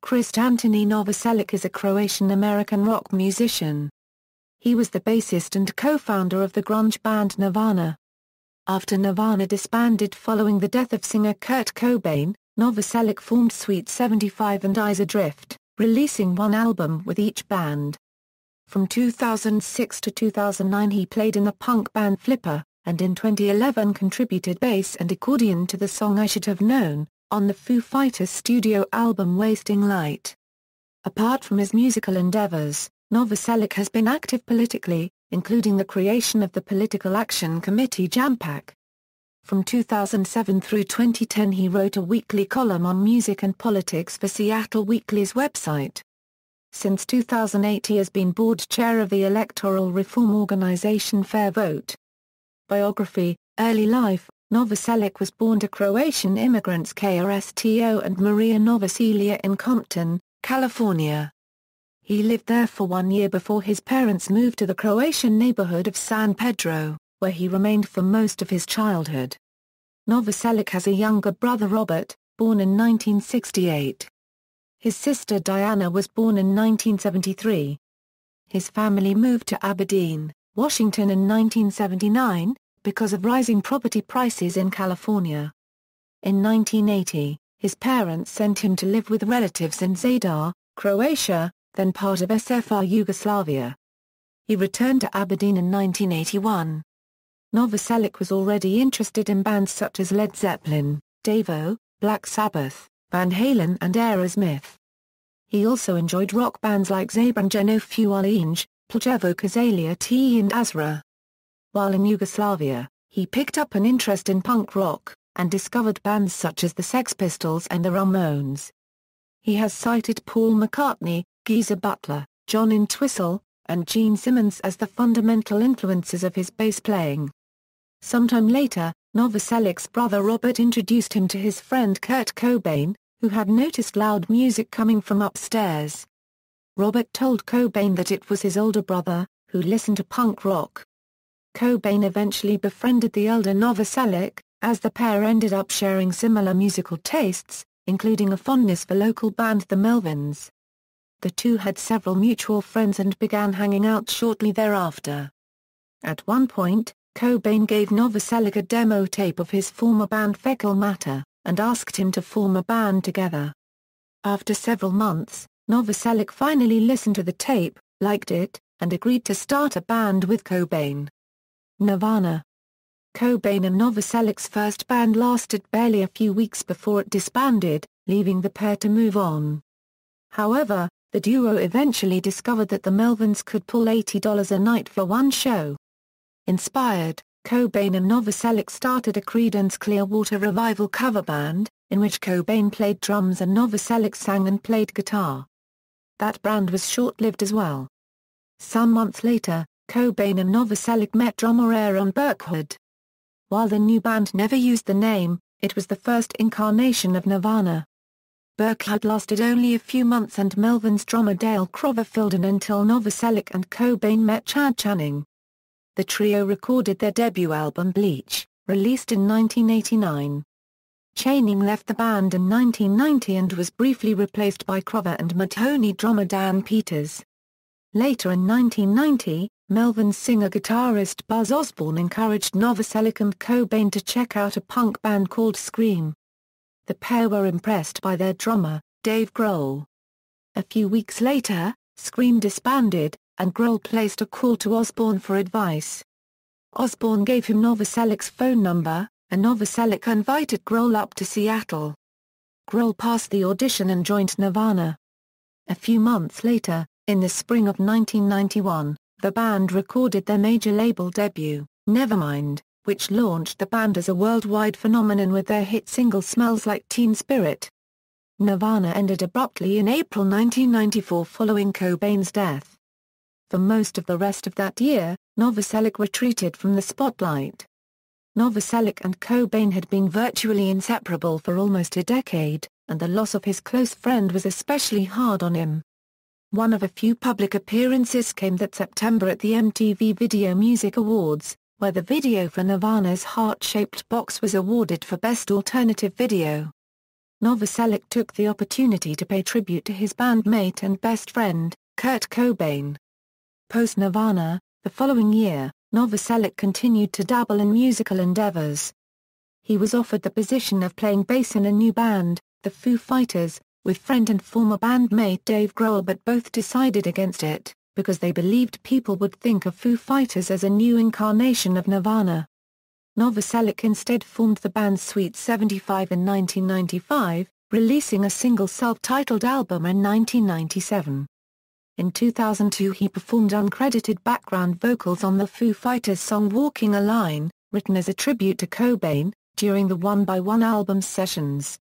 Krist Anthony Novoselic is a Croatian-American rock musician. He was the bassist and co-founder of the grunge band Nirvana. After Nirvana disbanded following the death of singer Kurt Cobain, Novoselic formed Sweet 75 and Eyes Adrift, releasing one album with each band. From 2006 to 2009 he played in the punk band Flipper, and in 2011 contributed bass and accordion to the song I Should Have Known, on the Foo Fighters studio album Wasting Light. Apart from his musical endeavors, Novoselic has been active politically, including the creation of the Political Action Committee JAMPAC. From 2007 through 2010 he wrote a weekly column on music and politics for Seattle Weekly's website. Since 2008 he has been board chair of the electoral reform organization Fair Vote. Biography, Early life. Novoselic was born to Croatian immigrants Krsto and Maria Novoselić in Compton, California. He lived there for 1 year before his parents moved to the Croatian neighborhood of San Pedro, where he remained for most of his childhood. Novoselic has a younger brother Robert, born in 1968. His sister Diana was born in 1973. His family moved to Aberdeen, Washington in 1979, because of rising property prices in California. In 1980, his parents sent him to live with relatives in Zadar, Croatia, then part of SFR Yugoslavia. He returned to Aberdeen in 1981. Novoselic was already interested in bands such as Led Zeppelin, Devo, Black Sabbath, Van Halen and Aerosmith. He also enjoyed rock bands like Zabrangeno Fualinj, Pljevo Kazalia T and Azra. While in Yugoslavia, he picked up an interest in punk rock, and discovered bands such as the Sex Pistols and the Ramones. He has cited Paul McCartney, Geezer Butler, John Entwistle, and Gene Simmons as the fundamental influences of his bass playing. Sometime later, Novoselic's brother Robert introduced him to his friend Kurt Cobain, who had noticed loud music coming from upstairs. Robert told Cobain that it was his older brother, who listened to punk rock. Cobain eventually befriended the elder Novoselic, as the pair ended up sharing similar musical tastes, including a fondness for local band The Melvins. The two had several mutual friends and began hanging out shortly thereafter. At one point, Cobain gave Novoselic a demo tape of his former band Fecal Matter, and asked him to form a band together. After several months, Novoselic finally listened to the tape, liked it, and agreed to start a band with Cobain. Nirvana. Cobain and Novoselic's first band lasted barely a few weeks before it disbanded, leaving the pair to move on. However, the duo eventually discovered that the Melvins could pull $80 a night for one show. Inspired, Cobain and Novoselic started a Creedence Clearwater Revival cover band, in which Cobain played drums and Novoselic sang and played guitar. That band was short-lived as well. Some months later, Cobain and Novoselic met drummer Aaron Burkhardt. While the new band never used the name, it was the first incarnation of Nirvana. Burkhardt lasted only a few months and Melvins drummer Dale Crover filled in until Novoselic and Cobain met Chad Channing. The trio recorded their debut album Bleach, released in 1989. Channing left the band in 1990 and was briefly replaced by Crover and Mudhoney drummer Dan Peters. Later in 1990, Melvins singer-guitarist Buzz Osborne encouraged Novoselic and Cobain to check out a punk band called Scream. The pair were impressed by their drummer, Dave Grohl. A few weeks later, Scream disbanded, and Grohl placed a call to Osborne for advice. Osborne gave him Novoselic's phone number, and Novoselic invited Grohl up to Seattle. Grohl passed the audition and joined Nirvana. A few months later, in the spring of 1991, the band recorded their major label debut, Nevermind, which launched the band as a worldwide phenomenon with their hit single Smells Like Teen Spirit. Nirvana ended abruptly in April 1994 following Cobain's death. For most of the rest of that year, Novoselic retreated from the spotlight. Novoselic and Cobain had been virtually inseparable for almost a decade, and the loss of his close friend was especially hard on him. One of a few public appearances came that September at the MTV Video Music Awards, where the video for Nirvana's Heart-Shaped Box was awarded for Best Alternative Video. Novoselic took the opportunity to pay tribute to his bandmate and best friend, Kurt Cobain. Post-Nirvana, the following year, Novoselic continued to dabble in musical endeavors. He was offered the position of playing bass in a new band, the Foo Fighters, with friend and former bandmate Dave Grohl, but both decided against it, because they believed people would think of Foo Fighters as a new incarnation of Nirvana. Novoselic instead formed the band Sweet 75 in 1995, releasing a single self-titled album in 1997. In 2002 he performed uncredited background vocals on the Foo Fighters song Walking a Line, written as a tribute to Cobain, during the One by One album sessions.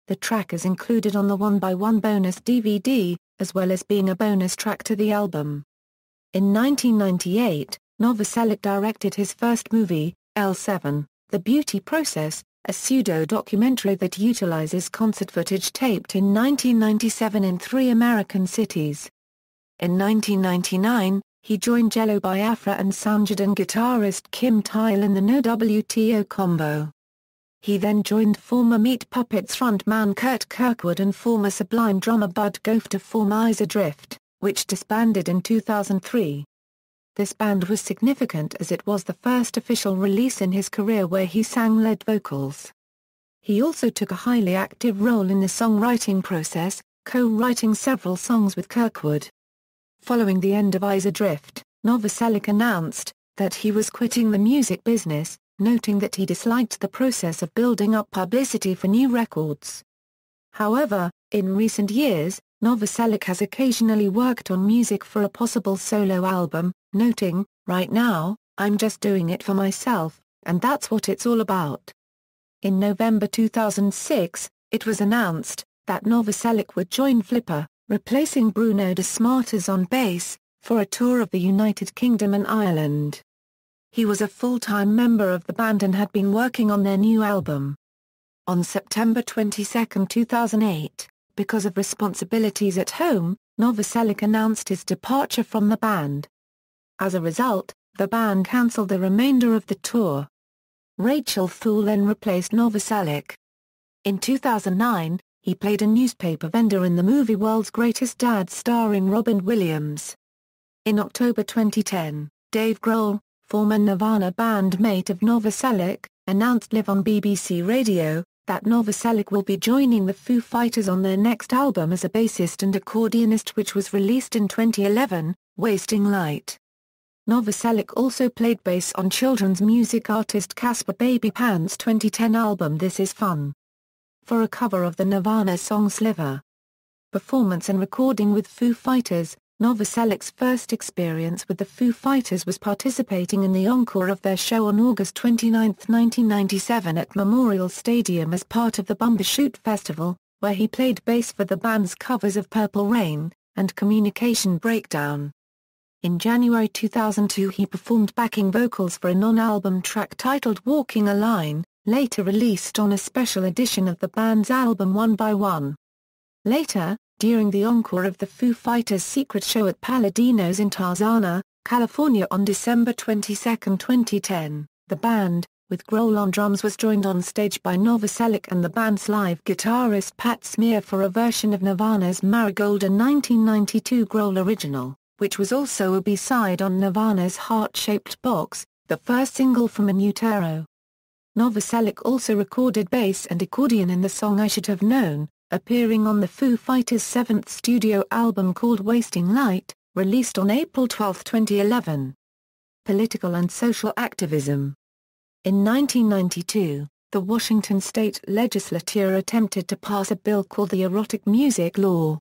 The track is included on the One by One bonus DVD, as well as being a bonus track to the album. In 1998, Novoselic directed his first movie, L7, The Beauty Process, a pseudo-documentary that utilizes concert footage taped in 1997 in 3 American cities. In 1999, he joined Jello Biafra and Soundgarden guitarist Kim Thayil in the No WTO combo. He then joined former Meat Puppets frontman Kurt Kirkwood and former Sublime drummer Bud Goff to form Eyes Adrift, which disbanded in 2003. This band was significant as it was the first official release in his career where he sang lead vocals. He also took a highly active role in the songwriting process, co-writing several songs with Kirkwood. Following the end of Eyes Adrift, Novoselic announced that he was quitting the music business, noting that he disliked the process of building up publicity for new records. However, in recent years, Novoselic has occasionally worked on music for a possible solo album, noting, "Right now, I'm just doing it for myself, and that's what it's all about." In November 2006, it was announced that Novoselic would join Flipper, replacing Bruno De Smarters on bass, for a tour of the United Kingdom and Ireland. He was a full-time member of the band and had been working on their new album. On September 22, 2008, because of responsibilities at home, Novoselic announced his departure from the band. As a result, the band cancelled the remainder of the tour. Rachel Thull then replaced Novoselic. In 2009, he played a newspaper vendor in the movie World's Greatest Dad starring Robin Williams. In October 2010, Dave Grohl, former Nirvana bandmate of Novoselic, announced live on BBC Radio that Novoselic will be joining the Foo Fighters on their next album as a bassist and accordionist, which was released in 2011, Wasting Light. Novoselic also played bass on children's music artist Caspar Baby Pan's 2010 album This Is Fun. For a cover of the Nirvana song Sliver. Performance and recording with Foo Fighters. Novoselic's first experience with the Foo Fighters was participating in the encore of their show on August 29, 1997 at Memorial Stadium as part of the Bumbershoot Festival, where he played bass for the band's covers of Purple Rain and Communication Breakdown. In January 2002 he performed backing vocals for a non-album track titled Walking a Line, later released on a special edition of the band's album One by One. Later, during the encore of the Foo Fighters' secret show at Paladinos in Tarzana, California on December 22, 2010, the band, with Grohl on drums, was joined on stage by Novoselic and the band's live guitarist Pat Smear for a version of Nirvana's Marigold, a 1992 Grohl original, which was also a B-side on Nirvana's Heart-Shaped Box, the first single from In Utero. Novoselic also recorded bass and accordion in the song I Should Have Known, appearing on the Foo Fighters' seventh studio album called Wasting Light, released on April 12, 2011. Political and social activism. In 1992, the Washington state legislature attempted to pass a bill called the Erotic Music Law.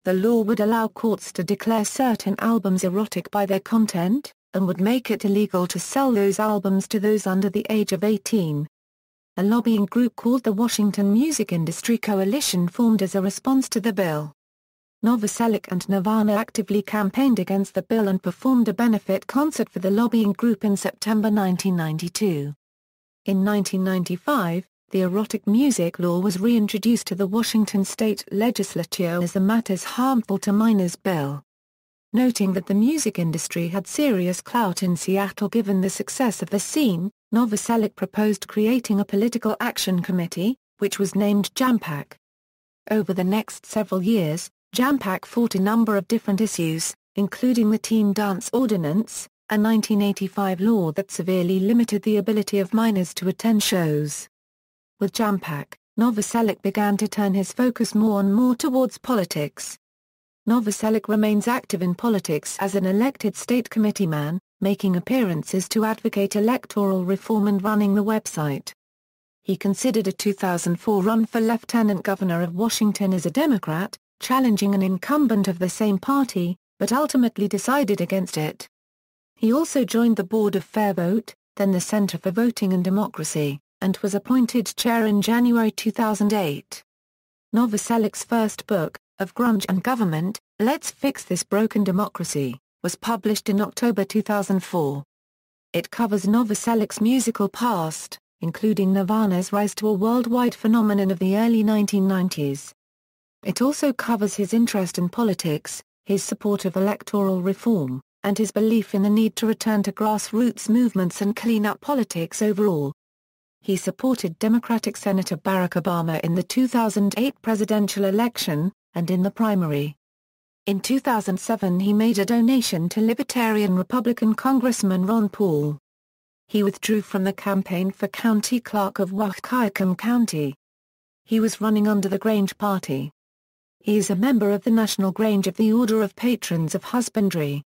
The law would allow courts to declare certain albums erotic by their content, and would make it illegal to sell those albums to those under the age of 18. A lobbying group called the Washington Music Industry Coalition formed as a response to the bill. Novoselic and Nirvana actively campaigned against the bill and performed a benefit concert for the lobbying group in September 1992. In 1995, the erotic music law was reintroduced to the Washington state legislature as the Matters Harmful to Minors bill. Noting that the music industry had serious clout in Seattle given the success of the scene, Novoselic proposed creating a political action committee, which was named Jampak. Over the next several years, Jampak fought a number of different issues, including the Teen Dance Ordinance, a 1985 law that severely limited the ability of minors to attend shows. With Jampak, Novoselic began to turn his focus more and more towards politics. Novoselic remains active in politics as an elected state committeeman, making appearances to advocate electoral reform and running the website. He considered a 2004 run for lieutenant governor of Washington as a Democrat, challenging an incumbent of the same party, but ultimately decided against it. He also joined the board of Fair Vote, then the Center for Voting and Democracy, and was appointed chair in January 2008. Novoselic's first book, Of Grunge and Government, Let's Fix This Broken Democracy, was published in October 2004. It covers Novoselic's musical past, including Nirvana's rise to a worldwide phenomenon of the early 1990s. It also covers his interest in politics, his support of electoral reform, and his belief in the need to return to grassroots movements and clean up politics overall. He supported Democratic Senator Barack Obama in the 2008 presidential election, and in the primary. In 2007 he made a donation to Libertarian Republican Congressman Ron Paul. He withdrew from the campaign for county clerk of Waukegan County. He was running under the Grange Party. He is a member of the National Grange of the Order of Patrons of Husbandry.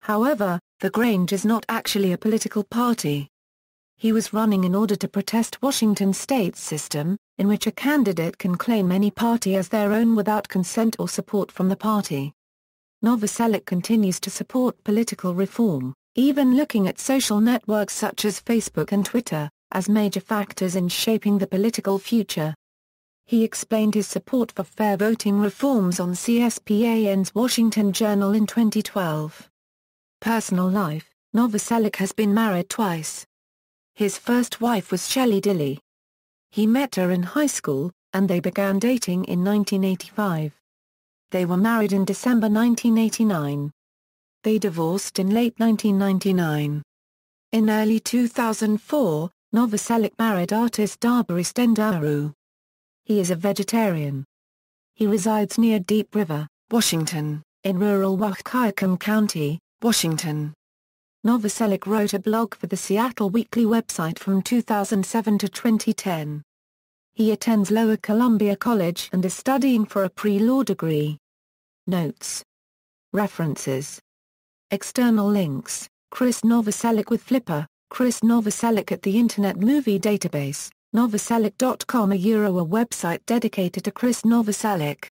However, the Grange is not actually a political party. He was running in order to protest Washington state's system, in which a candidate can claim any party as their own without consent or support from the party. Novoselic continues to support political reform, even looking at social networks such as Facebook and Twitter, as major factors in shaping the political future. He explained his support for fair voting reforms on CSPAN's Washington Journal in 2012. Personal life: Novoselic has been married twice. His first wife was Shelley Dilley. He met her in high school, and they began dating in 1985. They were married in December 1989. They divorced in late 1999. In early 2004, Novoselic married artist Darbury Stendaru. He is a vegetarian. He resides near Deep River, Washington, in rural Waukegan County, Washington. Novoselic wrote a blog for the Seattle Weekly website from 2007 to 2010. He attends Lower Columbia College and is studying for a pre-law degree. Notes. References. External links: Krist Novoselic with Flipper, Krist Novoselic at the Internet Movie Database, novoselic.com, a website dedicated to Krist Novoselic.